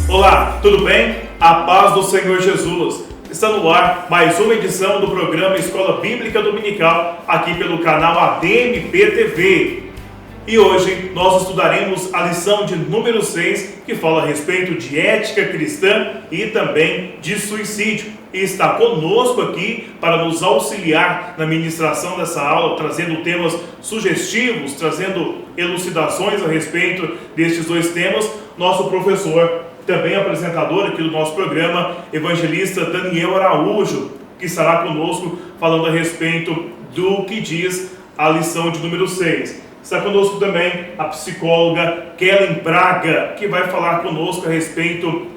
Olá, tudo bem? A paz do Senhor Jesus. Está no ar mais uma edição do programa Escola Bíblica Dominical, aqui pelo canal ADMP TV. E hoje nós estudaremos a lição de número 6, que fala a respeito de ética cristã e também de suicídio. E está conosco aqui para nos auxiliar na ministração dessa aula, trazendo temas sugestivos, trazendo elucidações a respeito destes dois temas, nosso professor, também apresentador aqui do nosso programa, evangelista Daniel Araújo, que estará conosco falando a respeito do que diz a lição de número 6. Está conosco também a psicóloga Kellen Braga, que vai falar conosco a respeito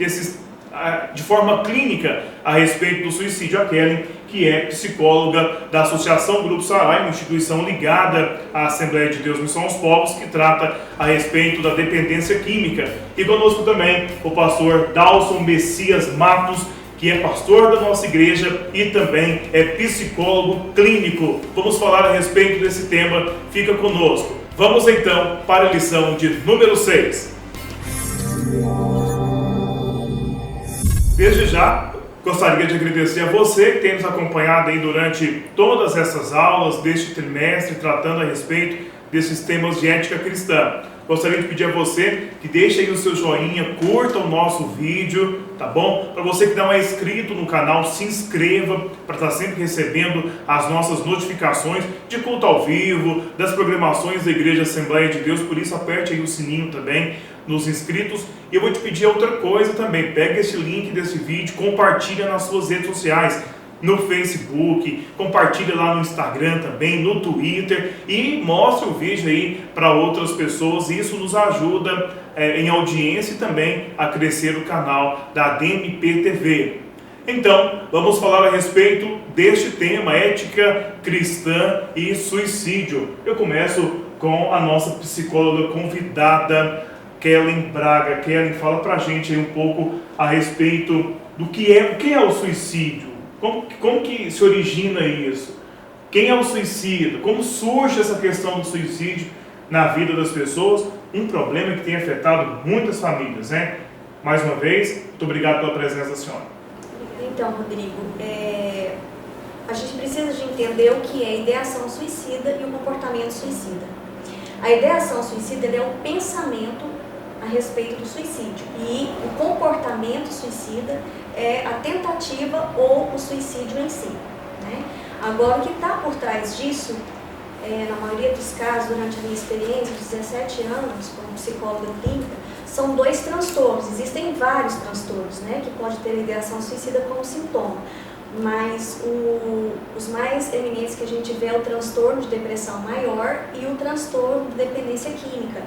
de forma clínica, a respeito do suicídio. A Kellen, que é psicóloga da Associação Grupo Sarai, uma instituição ligada à Assembleia de Deus Missão aos Povos, que trata a respeito da dependência química. E conosco também o pastor Dalson Messias Matos, que é pastor da nossa igreja e também é psicólogo clínico. Vamos falar a respeito desse tema, fica conosco. Vamos então para a lição de número 6. Desde já, gostaria de agradecer a você que tem nos acompanhado aí durante todas essas aulas deste trimestre, tratando a respeito desses temas de ética cristã. Gostaria de pedir a você que deixe aí o seu joinha, curta o nosso vídeo, tá bom? Para você que não é inscrito no canal, se inscreva para estar sempre recebendo as nossas notificações de culto ao vivo, das programações da Igreja Assembleia de Deus. Por isso, aperte aí o sininho também nos inscritos. E eu vou te pedir outra coisa também, pega esse link desse vídeo, compartilha nas suas redes sociais, no Facebook, compartilha lá no Instagram também, no Twitter, e mostre o vídeo aí para outras pessoas. Isso nos ajuda em audiência e também a crescer o canal da ADMP TV. Então, vamos falar a respeito deste tema, ética cristã e suicídio. Eu começo com a nossa psicóloga convidada, Kellen Braga. Kellen, fala pra gente aí um pouco a respeito do o que é o suicídio. Como que se origina isso? Quem é o suicida? Como surge essa questão do suicídio na vida das pessoas? Um problema que tem afetado muitas famílias, né? Mais uma vez, muito obrigado pela presença da senhora. Então, Rodrigo, a gente precisa de entender o que é ideação suicida e o comportamento suicida. A ideação suicida é o pensamento a respeito do suicídio, e o comportamento suicida é a tentativa ou o suicídio em si, né? Agora, o que está por trás disso, na maioria dos casos, durante a minha experiência de 17 anos como psicóloga clínica, são dois transtornos. Existem vários transtornos, né, que pode ter ideação suicida como sintoma, mas os mais eminentes que a gente vê é o transtorno de depressão maior e o transtorno de dependência química,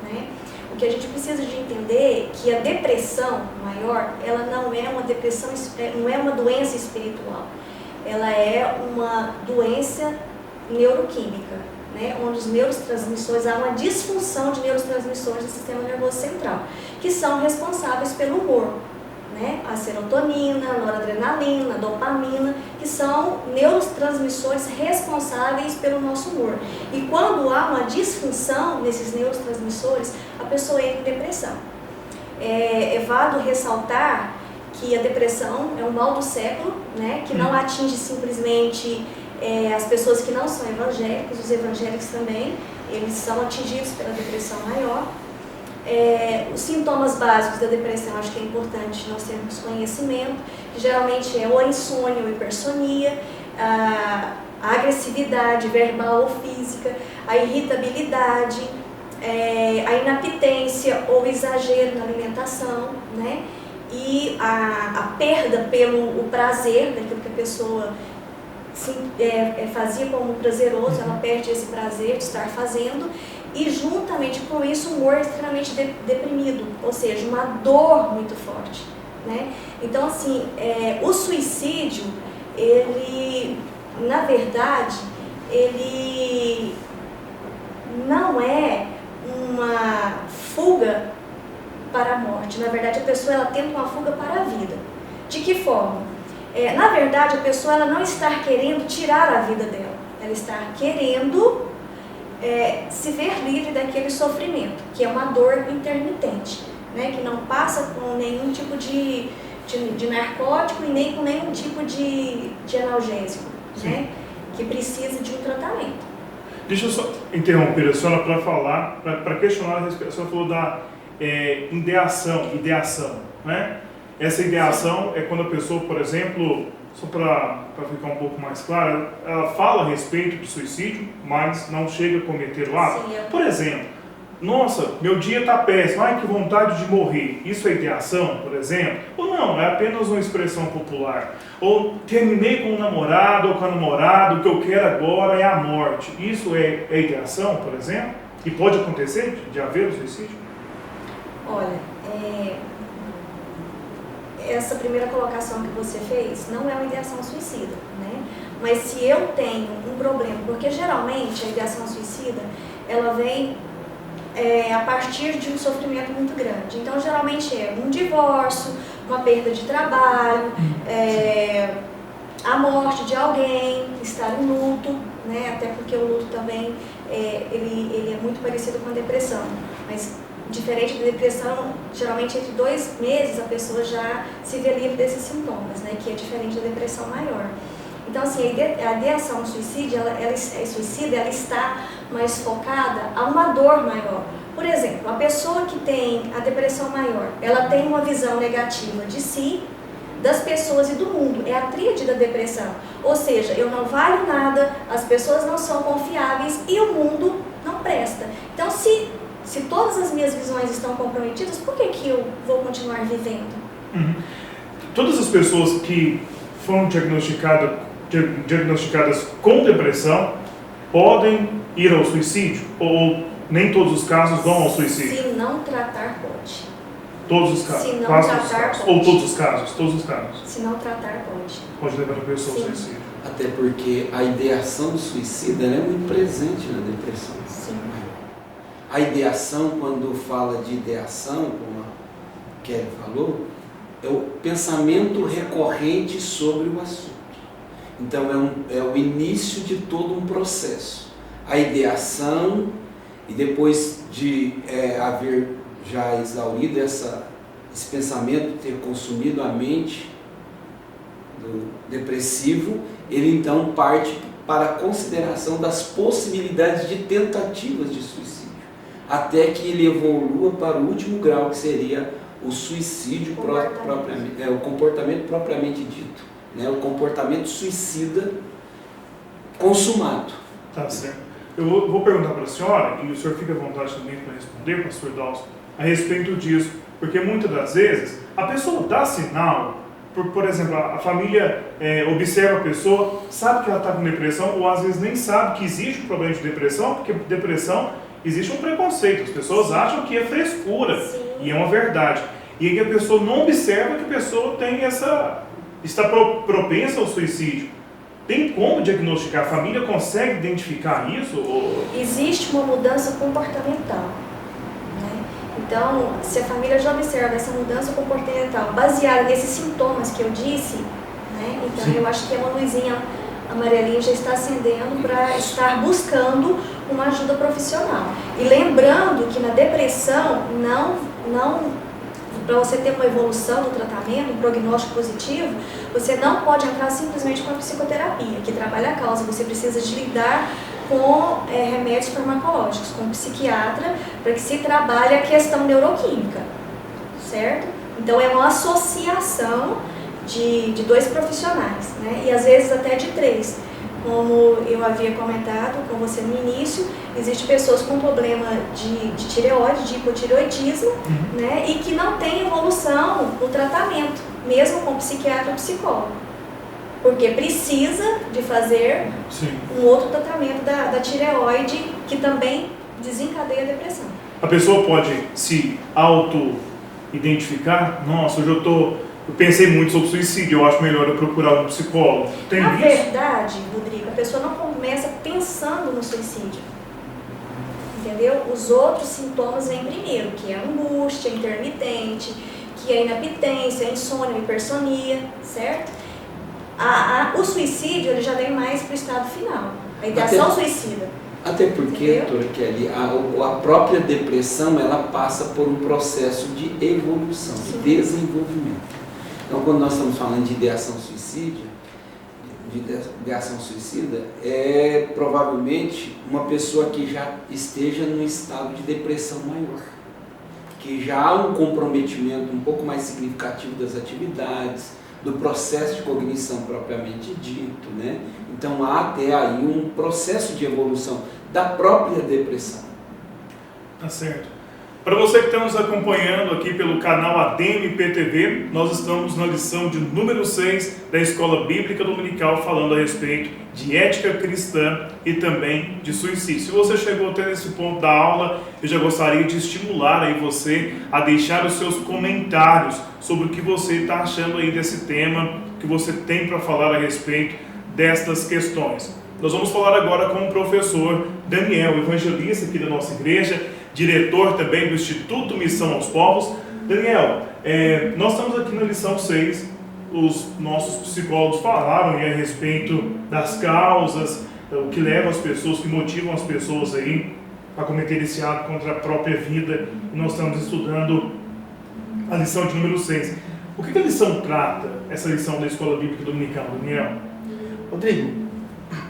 né? O que a gente precisa de entender é que a depressão maior, ela não é uma depressão, não é uma doença espiritual, ela é uma doença neuroquímica, né? Onde os neurotransmissores, há uma disfunção de neurotransmissores do sistema nervoso central, que são responsáveis pelo humor, né? A serotonina, a noradrenalina, a dopamina, que são neurotransmissores responsáveis pelo nosso humor. E quando há uma disfunção nesses neurotransmissores, a pessoa entra em depressão. É válido ressaltar que a depressão é um mal do século, né? Que não atinge simplesmente as pessoas que não são evangélicos, os evangélicos também, eles são atingidos pela depressão maior. Os sintomas básicos da depressão, acho que é importante nós termos conhecimento, que geralmente é ou a insônia ou a hipersonia, a agressividade verbal ou física, a irritabilidade, a inaptência ou exagero na alimentação, né? E a perda pelo prazer, daquilo que a pessoa fazia como prazeroso, ela perde esse prazer de estar fazendo. E juntamente com isso, o humor extremamente deprimido, ou seja, uma dor muito forte, né? Então, assim, o suicídio, ele, na verdade, ele não é uma fuga para a morte. Na verdade, a pessoa ela tenta uma fuga para a vida. De que forma? Na verdade, a pessoa ela não está querendo tirar a vida dela. ela está querendo se ver livre daquele sofrimento, que é uma dor intermitente, né? Que não passa com nenhum tipo de narcótico e nem com nenhum tipo de analgésico, né? Que precisa de um tratamento. Deixa eu só interromper a senhora para falar, para questionar a respeito. A senhora falou da ideação, né? Essa ideação é quando a pessoa, por exemplo, só para ficar um pouco mais claro, ela fala a respeito do suicídio, mas não chega a cometer o ato. Por exemplo, nossa, meu dia está péssimo, ai que vontade de morrer. Isso é ideação, por exemplo? Ou não, é apenas uma expressão popular? Ou terminei com um namorado ou com a namorada, o que eu quero agora é a morte. Isso é ideação, por exemplo? E pode acontecer de haver o suicídio? Olha, essa primeira colocação que você fez não é uma ideação suicida, né? Mas se eu tenho um problema, porque geralmente a ideação suicida, ela vem a partir de um sofrimento muito grande. Então, geralmente é um divórcio, uma perda de trabalho, a morte de alguém, estar em luto, né? Até porque o luto também ele é muito parecido com a depressão, mas diferente da depressão, geralmente entre 2 meses a pessoa já se vê livre desses sintomas, né? Que é diferente da depressão maior. Então, assim, a ideação suicida, ela está mais focada a uma dor maior. Por exemplo, a pessoa que tem a depressão maior, ela tem uma visão negativa de si, das pessoas e do mundo. É a tríade da depressão. Ou seja, eu não valho nada, as pessoas não são confiáveis e o mundo não presta. Então, se todas as minhas visões estão comprometidas, por que eu vou continuar vivendo? Todas as pessoas que foram diagnosticadas com depressão podem ir ao suicídio? Ou nem todos os casos vão ao suicídio? Se não tratar, pode. Todos os casos? Se não tratar, pode. Ou todos os casos? Todos os casos. Se não tratar, pode. Pode levar a pessoa ao suicídio. Até porque a ideação do suicida é muito presente na depressão. Sim. A ideação, quando fala de ideação, como a Kelly falou, é o pensamento recorrente sobre o assunto. Então é o início de todo um processo. A ideação, e depois de haver já exaurido esse pensamento, ter consumido a mente do depressivo, ele então parte para a consideração das possibilidades de tentativas de suicídio, até que ele evolua para o último grau, que seria o suicídio propriamente, o comportamento propriamente dito, né? O comportamento suicida consumado. Tá certo. Eu vou perguntar para a senhora, e o senhor fica à vontade também para responder, pastor Dawson, a respeito disso, porque muitas das vezes a pessoa dá sinal, por exemplo, a família observa a pessoa, sabe que ela está com depressão, ou às vezes nem sabe que existe um problema de depressão, porque depressão existe um preconceito, as pessoas acham que é frescura. Sim. E é uma verdade. E aí a pessoa não observa que a pessoa tem está propensa ao suicídio. Tem como diagnosticar? A família consegue identificar isso? Existe uma mudança comportamental, né? Então, se a família já observa essa mudança comportamental baseada nesses sintomas que eu disse, né? Então eu acho que é uma luzinha amarelinha já está acendendo para estar buscando uma ajuda profissional. E lembrando que na depressão, para você ter uma evolução no tratamento, um prognóstico positivo, você não pode entrar simplesmente com a psicoterapia, que trabalha a causa. Você precisa de lidar com remédios farmacológicos, com um psiquiatra, para que se trabalhe a questão neuroquímica, certo? Então é uma associação de 2 profissionais, né? E às vezes até de 3. Como eu havia comentado com você no início, existem pessoas com problema de tireoide, de hipotireoidismo, né? E que não tem evolução no tratamento, mesmo com psiquiatra ou psicólogo. Porque precisa de fazer um outro tratamento da tireoide, que também desencadeia a depressão. A pessoa pode se auto-identificar? Nossa, hoje eu pensei muito sobre suicídio, eu acho melhor eu procurar um psicólogo. Tem Na isso? verdade, Rodrigo, a pessoa não começa pensando no suicídio. Entendeu? Os outros sintomas vêm primeiro, que é a angústia intermitente, que é a inaptência, a insônia, a hipersonia, certo? O suicídio ele já vem mais para o estado final, a ideação suicida. Até porque, doutora Kelly, a própria depressão ela passa por um processo de evolução, de desenvolvimento. Então, quando nós estamos falando de ideação suicida, é provavelmente uma pessoa que já esteja num estado de depressão maior, que já há um comprometimento um pouco mais significativo das atividades, do processo de cognição propriamente dito, né? Então há até aí um processo de evolução da própria depressão. Tá certo. Para você que está nos acompanhando aqui pelo canal ADMP-TV, nós estamos na lição de número 6 da Escola Bíblica Dominical, falando a respeito de ética cristã e também de suicídio. Se você chegou até nesse ponto da aula, eu já gostaria de estimular aí você a deixar os seus comentários sobre o que você está achando aí desse tema, o que você tem para falar a respeito destas questões. Nós vamos falar agora com o professor Daniel, evangelista aqui da nossa igreja, diretor também do Instituto Missão aos Povos. Daniel, nós estamos aqui na lição 6, os nossos psicólogos falaram aí a respeito das causas, o que leva as pessoas, que motivam as pessoas aí a cometer esse ato contra a própria vida, e nós estamos estudando a lição de número 6. O que a lição trata, essa lição da Escola Bíblica Dominical, Daniel? Rodrigo,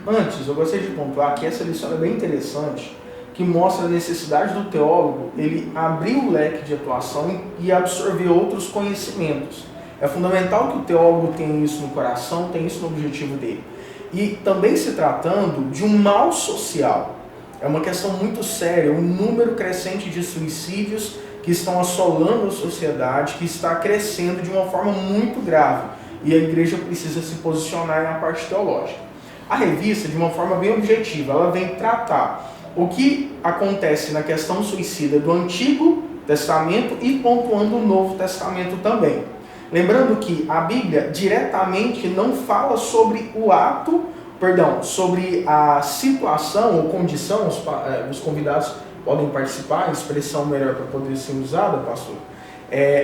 antes eu gostaria de pontuar que essa lição é bem interessante, que mostra a necessidade do teólogo ele abrir o leque de atuação e absorver outros conhecimentos. É fundamental que o teólogo tenha isso no coração, tenha isso no objetivo dele. E também se tratando de um mal social. É uma questão muito séria, um número crescente de suicídios que estão assolando a sociedade, que está crescendo de uma forma muito grave. E a igreja precisa se posicionar na parte teológica. A revista, de uma forma bem objetiva, ela vem tratar o que acontece na questão suicida do Antigo Testamento e pontuando o Novo Testamento também. Lembrando que a Bíblia diretamente não fala sobre o ato, sobre a situação ou condição, os convidados podem participar, a expressão melhor para poder ser usada, pastor,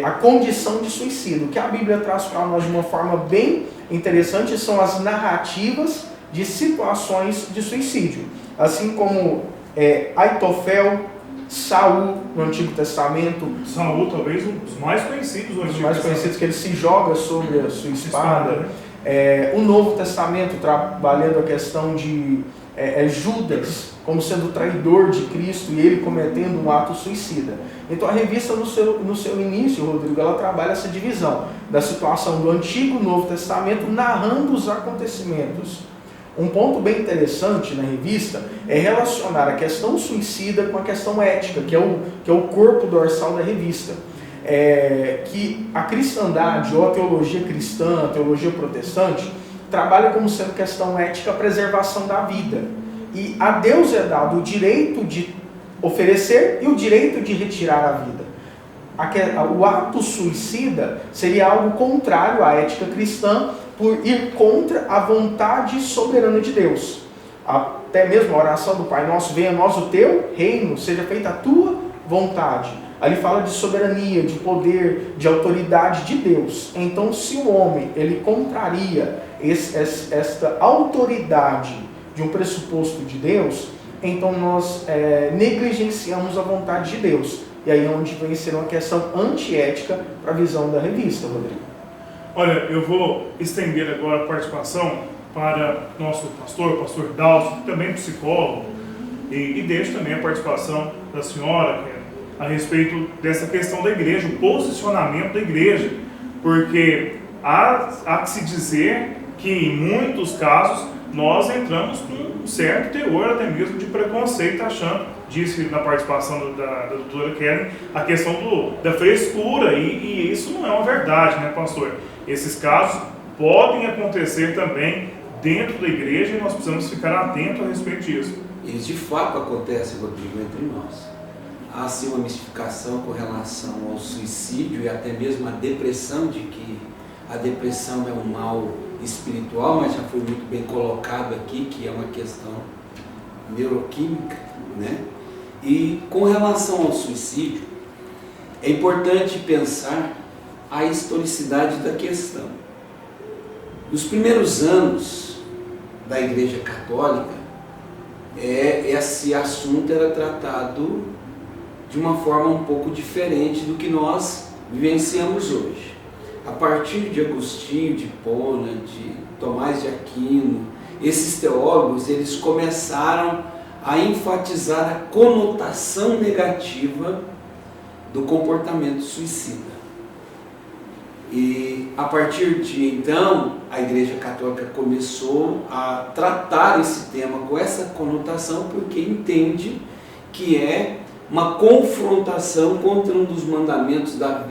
a condição de suicídio. O que a Bíblia traz para nós de uma forma bem interessante são as narrativas de situações de suicídio, assim como Aitofel, Saul no Antigo Testamento. Saul talvez um dos mais conhecidos do Antigo Testamento. Os mais conhecidos, que ele se joga sobre a sua espada. O Novo Testamento trabalhando a questão de Judas como sendo traidor de Cristo e ele cometendo um ato suicida. Então a revista no seu início, Rodrigo, ela trabalha essa divisão da situação do Antigo e Novo Testamento, narrando os acontecimentos. Um ponto bem interessante na revista é relacionar a questão suicida com a questão ética, que é o corpo dorsal da revista. Que a cristandade ou a teologia cristã, a teologia protestante, trabalha como sendo questão ética a preservação da vida. E a Deus é dado o direito de oferecer e o direito de retirar a vida. O ato suicida seria algo contrário à ética cristã, por ir contra a vontade soberana de Deus. Até mesmo a oração do Pai Nosso: venha a nós o teu reino, seja feita a tua vontade. Ali fala de soberania, de poder, de autoridade de Deus. Então, se o homem ele contraria esta autoridade de um pressuposto de Deus, então nós negligenciamos a vontade de Deus. E aí é onde vem ser uma questão antiética para a visão da revista, Rodrigo. Olha, eu vou estender agora a participação para nosso pastor Dalcio, que também é psicólogo, e deixo também a participação da senhora a respeito dessa questão da igreja, o posicionamento da igreja, porque há que se dizer que em muitos casos nós entramos com um certo teor até mesmo de preconceito, achando, disse na participação da doutora Kelly, a questão da frescura, e isso não é uma verdade, né, pastor? Esses casos podem acontecer também dentro da igreja e nós precisamos ficar atentos a respeito disso. Eles de fato acontecem, Rodrigo, entre nós. Há sim uma mistificação com relação ao suicídio e até mesmo a depressão, de que a depressão é um mal espiritual, mas já foi muito bem colocado aqui, que é uma questão neuroquímica, né? E com relação ao suicídio, é importante pensar a historicidade da questão. Nos primeiros anos da Igreja Católica, esse assunto era tratado de uma forma um pouco diferente do que nós vivenciamos hoje. A partir de Agostinho de Hipona, de Tomás de Aquino, esses teólogos, eles começaram a enfatizar a conotação negativa do comportamento suicida. E a partir de então, a Igreja Católica começou a tratar esse tema com essa conotação, porque entende que é uma confrontação contra um dos mandamentos da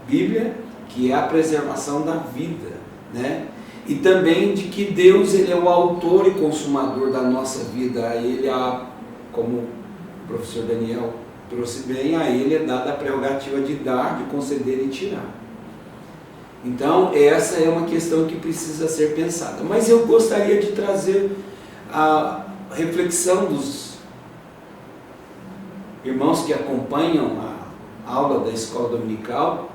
Bíblia, que é a preservação da vida, né? E também de que Deus, ele é o autor e consumador da nossa vida. A ele, como o professor Daniel trouxe bem, a ele é dada a prerrogativa de dar, de conceder e tirar. Então, essa é uma questão que precisa ser pensada. Mas eu gostaria de trazer a reflexão dos irmãos que acompanham a aula da escola dominical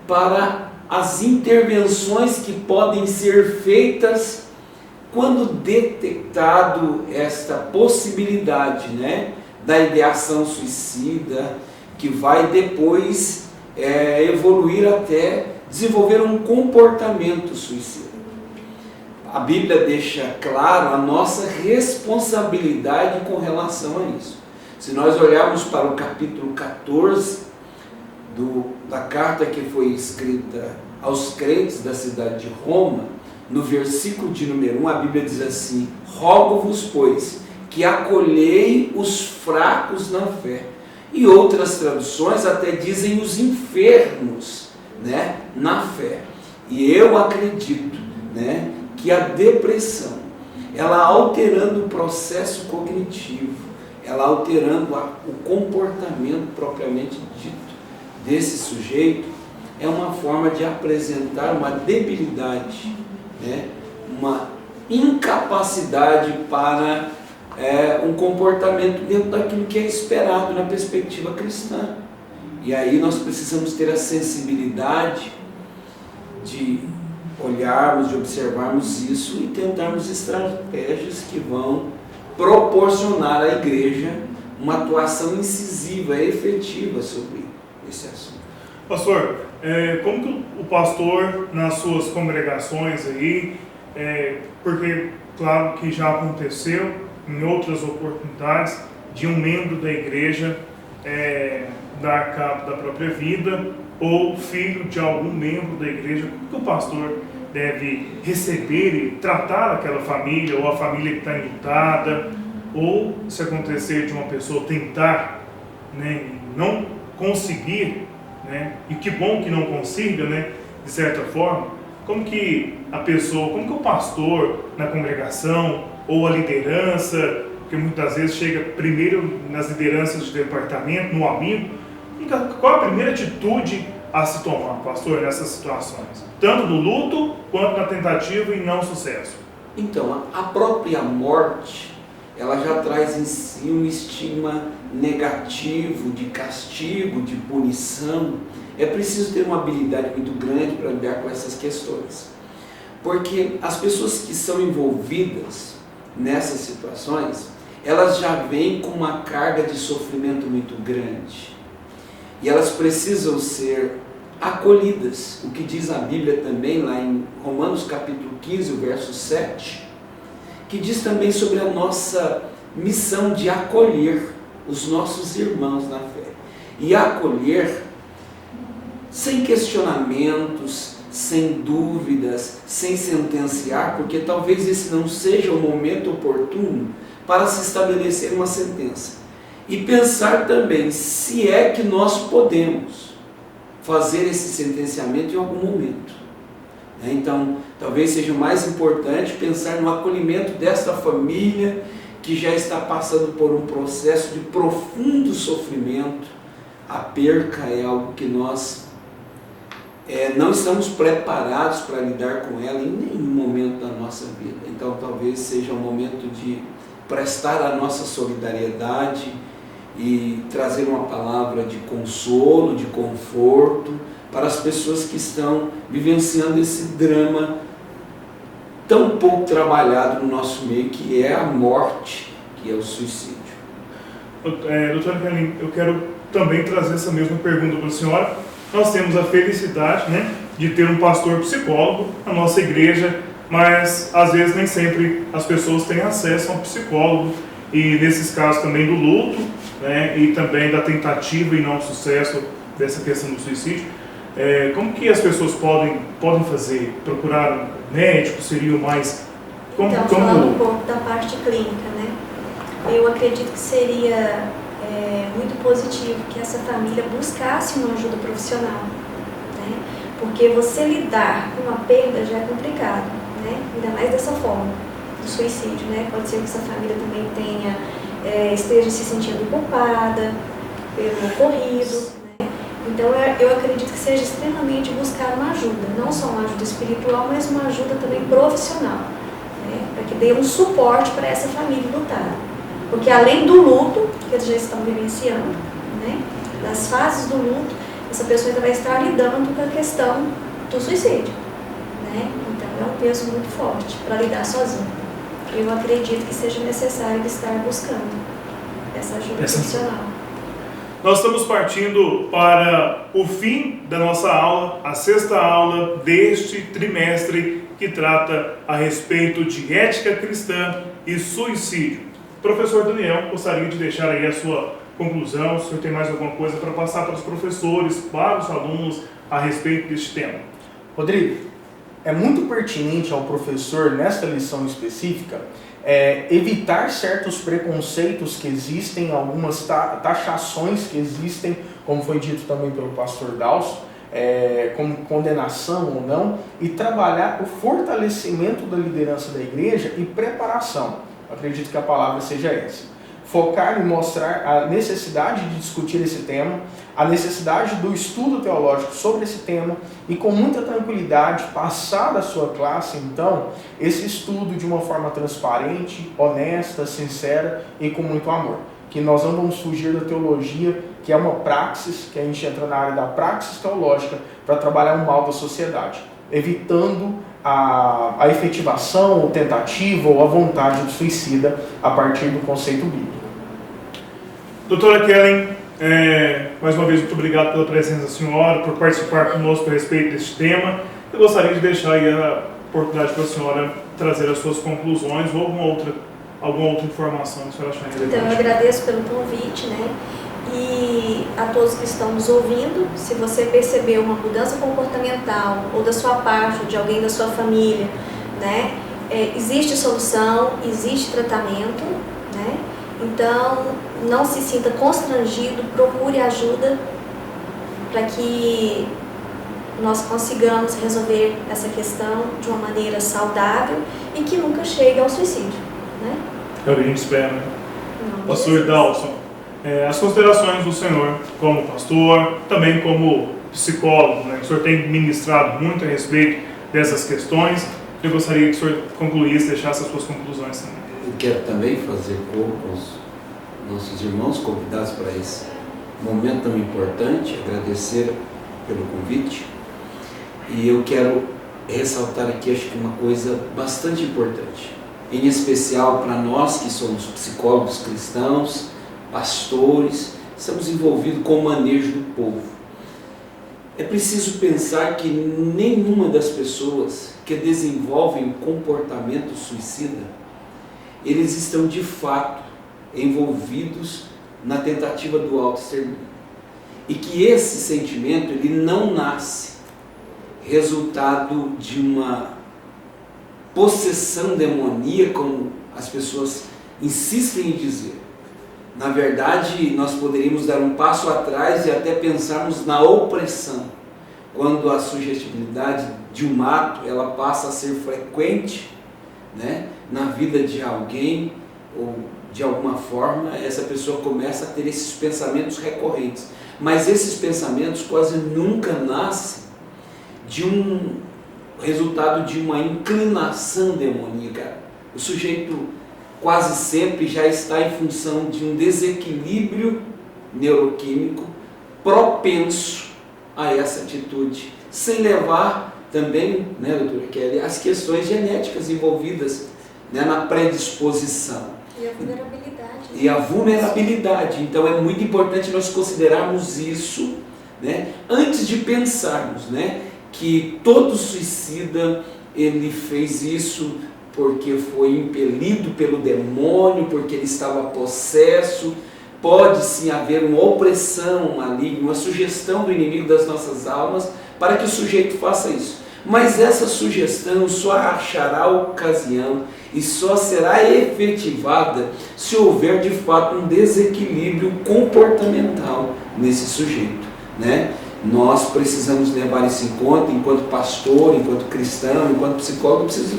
para as intervenções que podem ser feitas quando detectado esta possibilidade, né, da ideação suicida, que vai depois evoluir até desenvolver um comportamento suicida. A Bíblia deixa claro a nossa responsabilidade com relação a isso. Se nós olharmos para o capítulo 14 da carta que foi escrita aos crentes da cidade de Roma, no versículo de número 1, a Bíblia diz assim: rogo-vos, pois, que acolhei os fracos na fé. E outras traduções até dizem os enfermos, né, na fé. E eu acredito, né, que a depressão, ela alterando o processo cognitivo, ela alterando o comportamento propriamente dito desse sujeito, é uma forma de apresentar uma debilidade, né, uma incapacidade para um comportamento dentro daquilo que é esperado na perspectiva cristã. E aí nós precisamos ter a sensibilidade de olharmos, de observarmos isso e tentarmos estratégias que vão proporcionar à igreja uma atuação incisiva, efetiva sobre esse assunto. Pastor, como que o pastor nas suas congregações aí, porque claro que já aconteceu em outras oportunidades de um membro da igreja dar cabo da própria vida, ou filho de algum membro da igreja, como que o pastor deve receber e tratar aquela família, ou a família que está enlutada, ou se acontecer de uma pessoa tentar, né, não conseguir, né, e que bom que não consiga, né, de certa forma, como que a pessoa, como que o pastor na congregação, ou a liderança, porque muitas vezes chega primeiro nas lideranças de departamento, no amigo, qual a primeira atitude a se tomar, pastor, nessas situações? Tanto no luto, quanto na tentativa e não sucesso. Então, a própria morte, ela já traz em si um estigma negativo, de castigo, de punição. É preciso ter uma habilidade muito grande para lidar com essas questões. Porque as pessoas que são envolvidas nessas situações, elas já vêm com uma carga de sofrimento muito grande. E elas precisam ser acolhidas. O que diz a Bíblia também, lá em Romanos capítulo 15, o verso 7, que diz também sobre a nossa missão de acolher os nossos irmãos na fé. E acolher sem questionamentos, sem dúvidas, sem sentenciar, porque talvez esse não seja o momento oportuno para se estabelecer uma sentença. E pensar também se é que nós podemos fazer esse sentenciamento em algum momento. Então, talvez seja mais importante pensar no acolhimento desta família que já está passando por um processo de profundo sofrimento. A perca é algo que nós não estamos preparados para lidar com ela em nenhum momento da nossa vida. Então, talvez seja o momento de prestar a nossa solidariedade e trazer uma palavra de consolo, de conforto, para as pessoas que estão vivenciando esse drama tão pouco trabalhado no nosso meio, que é a morte, que é o suicídio. Doutora Kelly, eu quero também trazer essa mesma pergunta para a senhora. Nós temos a felicidade, né, de ter um pastor psicólogo na nossa igreja, mas às vezes nem sempre as pessoas têm acesso a um psicólogo, e nesses casos também do luto, né, e também da tentativa e não sucesso dessa questão do suicídio. Como que as pessoas podem fazer? Procurar um médico? Seria o mais... Então, falando um pouco da parte clínica, né? Eu acredito que seria muito positivo que essa família buscasse uma ajuda profissional, né? Porque você lidar com uma perda já é complicado, né? Ainda mais dessa forma, do suicídio, né? Pode ser que essa família também esteja se sentindo culpada pelo ocorrido, né? Então eu acredito que seja extremamente buscar uma ajuda, não só uma ajuda espiritual, mas uma ajuda também profissional, né? Para que dê um suporte para essa família lutar. Porque além do luto, que eles já estão vivenciando, né, das fases do luto, essa pessoa ainda vai estar lidando com a questão do suicídio, né? Então é um peso muito forte para lidar sozinho. Eu acredito que seja necessário estar buscando essa ajuda profissional. Nós estamos partindo para o fim da nossa aula, a 6ª aula deste trimestre, que trata a respeito de ética cristã e suicídio. Professor Daniel, gostaria de deixar aí a sua conclusão, se o senhor tem mais alguma coisa para passar para os professores, para os alunos, a respeito deste tema. Rodrigo, é muito pertinente ao professor, nesta lição específica, evitar certos preconceitos que existem, algumas taxações que existem, como foi dito também pelo pastor Dalso, como condenação ou não, e trabalhar o fortalecimento da liderança da igreja e preparação. Acredito que a palavra seja essa. Focar e mostrar a necessidade de discutir esse tema, a necessidade do estudo teológico sobre esse tema e com muita tranquilidade passar da sua classe, então, esse estudo de uma forma transparente, honesta, sincera e com muito amor. Que nós não vamos fugir da teologia, que é uma praxis, que a gente entra na área da praxis teológica para trabalhar o mal da sociedade, evitando a efetivação, ou tentativa, ou a vontade do suicida a partir do conceito bíblico. Doutora Kellen, mais uma vez muito obrigado pela presença da senhora, por participar conosco a respeito deste tema. Eu gostaria de deixar aí a oportunidade para a senhora trazer as suas conclusões ou alguma outra informação que a senhora achar relevante. Então eu agradeço pelo convite, né? E a todos que estão nos ouvindo, se você percebeu uma mudança comportamental, ou da sua parte, ou de alguém da sua família, né? Existe solução, existe tratamento, né? Então, não se sinta constrangido, procure ajuda para que nós consigamos resolver essa questão de uma maneira saudável e que nunca chegue ao suicídio, né? É o que a gente espera, né? Pastor Dalson, as considerações do senhor como pastor, também como psicólogo, né? O senhor tem ministrado muito a respeito dessas questões. Eu gostaria que o senhor concluísse, deixasse as suas conclusões também. Eu quero também fazer coro com os nossos irmãos convidados para esse momento tão importante, agradecer pelo convite. E eu quero ressaltar aqui, acho que uma coisa bastante importante, em especial para nós que somos psicólogos cristãos, pastores, estamos envolvidos com o manejo do povo. É preciso pensar que nenhuma das pessoas que desenvolvem comportamento suicida, eles estão de fato envolvidos na tentativa do autoextermínio. E que esse sentimento, ele não nasce resultado de uma possessão demoníaca, como as pessoas insistem em dizer. Na verdade, nós poderíamos dar um passo atrás e até pensarmos na opressão, quando a sugestibilidade de um ato ela passa a ser frequente, né, na vida de alguém, ou de alguma forma essa pessoa começa a ter esses pensamentos recorrentes. Mas esses pensamentos quase nunca nascem de um resultado de uma inclinação demoníaca. O sujeito quase sempre já está em função de um desequilíbrio neuroquímico propenso a essa atitude, sem levar também, né, doutora Kelly, as questões genéticas envolvidas, né, na predisposição. E a vulnerabilidade. E a vulnerabilidade. Então é muito importante nós considerarmos isso, né, antes de pensarmos, né, que todo suicida ele fez isso porque foi impelido pelo demônio, porque ele estava possesso. Pode sim haver uma opressão maligna, uma sugestão do inimigo das nossas almas para que o sujeito faça isso. Mas essa sugestão só achará ocasião e só será efetivada se houver de fato um desequilíbrio comportamental nesse sujeito, né? Nós precisamos levar isso em conta enquanto pastor, enquanto cristão, enquanto psicólogo, preciso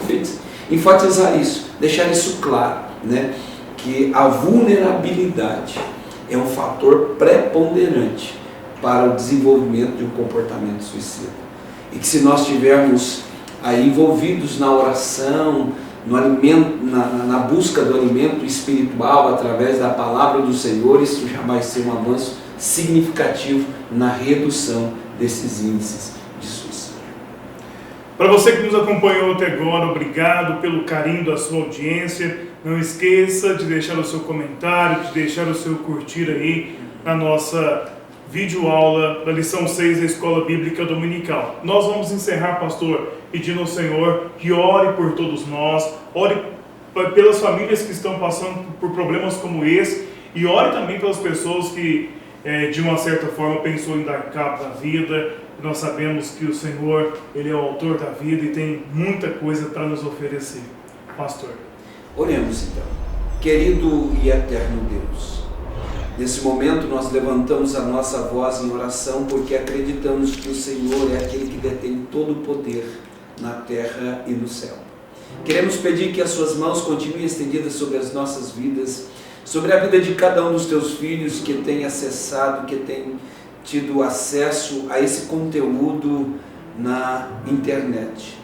enfatizar isso, deixar isso claro, né? Que a vulnerabilidade é um fator preponderante para o desenvolvimento de um comportamento suicida. E que se nós estivermos aí envolvidos na oração, no alimento, na busca do alimento espiritual através da palavra do Senhor, isso já vai ser um avanço significativo na redução desses índices de suicídio. Para você que nos acompanhou até agora, obrigado pelo carinho da sua audiência. Não esqueça de deixar o seu comentário, de deixar o seu curtir aí na nossa videoaula da lição 6 da Escola Bíblica Dominical. Nós vamos encerrar, pastor, pedindo ao Senhor que ore por todos nós, ore pelas famílias que estão passando por problemas como esse e ore também pelas pessoas que, de uma certa forma, pensou em dar cabo da vida. Nós sabemos que o Senhor, Ele é o autor da vida e tem muita coisa para nos oferecer. Pastor. Oremos então. Querido e eterno Deus, nesse momento nós levantamos a nossa voz em oração porque acreditamos que o Senhor é aquele que detém todo o poder na terra e no céu. Queremos pedir que as suas mãos continuem estendidas sobre as nossas vidas, sobre a vida de cada um dos teus filhos que tem acessado, que tem tido acesso a esse conteúdo na internet.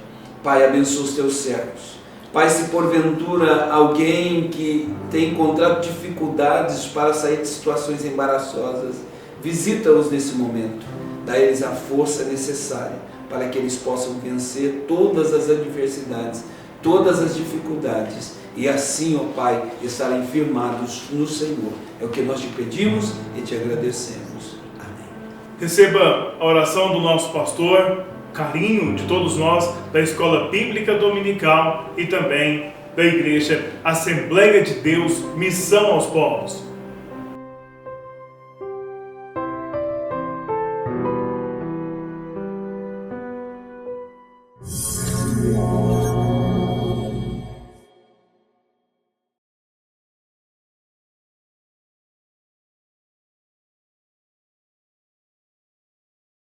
Pai, abençoa os teus servos. Pai, se porventura alguém que tem encontrado dificuldades para sair de situações embaraçosas, visita-os nesse momento, dá-lhes a força necessária para que eles possam vencer todas as adversidades, todas as dificuldades e assim, ó Pai, estarem firmados no Senhor. É o que nós te pedimos e te agradecemos. Amém. Receba a oração do nosso pastor, carinho de todos nós da Escola Bíblica Dominical e também da Igreja Assembleia de Deus, Missão aos Povos.